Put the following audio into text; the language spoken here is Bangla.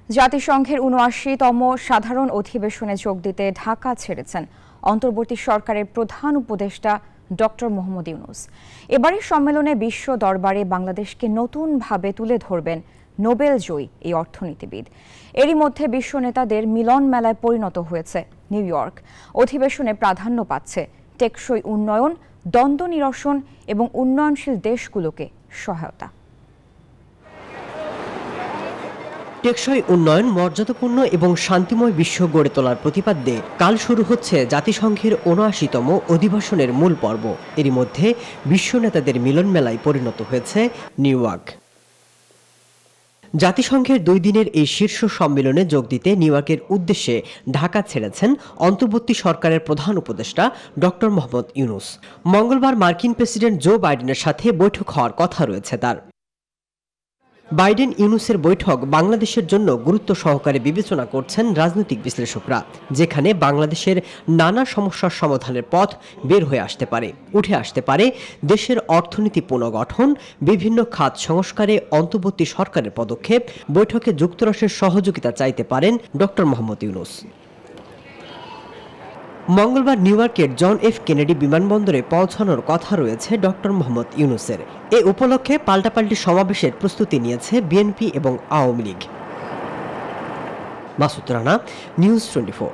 জাতিসংঘের ৭৯তম সাধারণ অধিবেশনে যোগ দিতে ঢাকা ছেড়েছেন অন্তর্বর্তী সরকারের প্রধান উপদেষ্টা ডক্টর মোহাম্মদ ইউনূস। এবারের সম্মেলনে বিশ্ব দরবারে বাংলাদেশকে নতুনভাবে তুলে ধরবেন নোবেল জয়ী এই অর্থনীতিবিদ। এরই মধ্যে বিশ্ব নেতাদের মিলন মেলায় পরিণত হয়েছে নিউ ইয়র্ক। অধিবেশনে প্রাধান্য পাচ্ছে টেকসই উন্নয়ন, দ্বন্দ্ব নিরসন এবং উন্নয়নশীল দেশগুলোকে সহায়তা। টেকসই উন্নয়ন, মর্যাদাপূর্ণ এবং শান্তিময় বিশ্ব গড়ে তোলার প্রতিপাদ্যে কাল শুরু হচ্ছে জাতিসংঘের ৭৯তম অধিবেশনের মূল পর্ব। এরই মধ্যে বিশ্ব নেতাদের মিলন মেলায় পরিণত হয়েছে নিউ ইয়র্ক। জাতিসংঘের ২ দিনের এই শীর্ষ সম্মেলনে যোগ দিতে নিউ ইয়র্কের উদ্দেশ্যে ঢাকা ছেড়েছেন অন্তর্বর্তী সরকারের প্রধান উপদেষ্টা ডক্টর মোহাম্মদ ইউনূস। মঙ্গলবার মার্কিন প্রেসিডেন্ট জো বাইডেনের সাথে বৈঠক হওয়ার কথা রয়েছে তার। বাইডেন ইউনূসের বৈঠক বাংলাদেশের জন্য গুরুত্ব সহকারে বিবেচনা করছেন রাজনৈতিক বিশ্লেষকরা, যেখানে বাংলাদেশের নানা সমস্যার সমাধানের পথ বের হয়ে উঠে আসতে পারে দেশের অর্থনীতি পুনর্গঠন, বিভিন্ন খাত সংস্কারে অন্তর্বর্তী সরকারের পদক্ষেপ। বৈঠকে যুক্তরাষ্ট্রের সহযোগিতা চাইতে পারেন ডক্টর মোহাম্মদ ইউনূস। মঙ্গলবার নিউ ইয়র্কের জন এফ কেনেডি বিমানবন্দরে পৌঁছানোর কথা রয়েছে ডক্টর মোহাম্মদ ইউনূসের। এ উপলক্ষে পাল্টাপাল্টি সমাবেশের প্রস্তুতি নিয়েছে বিএনপি এবং আওয়ামী লীগ। মাসুদ রানা, নিউজ 24।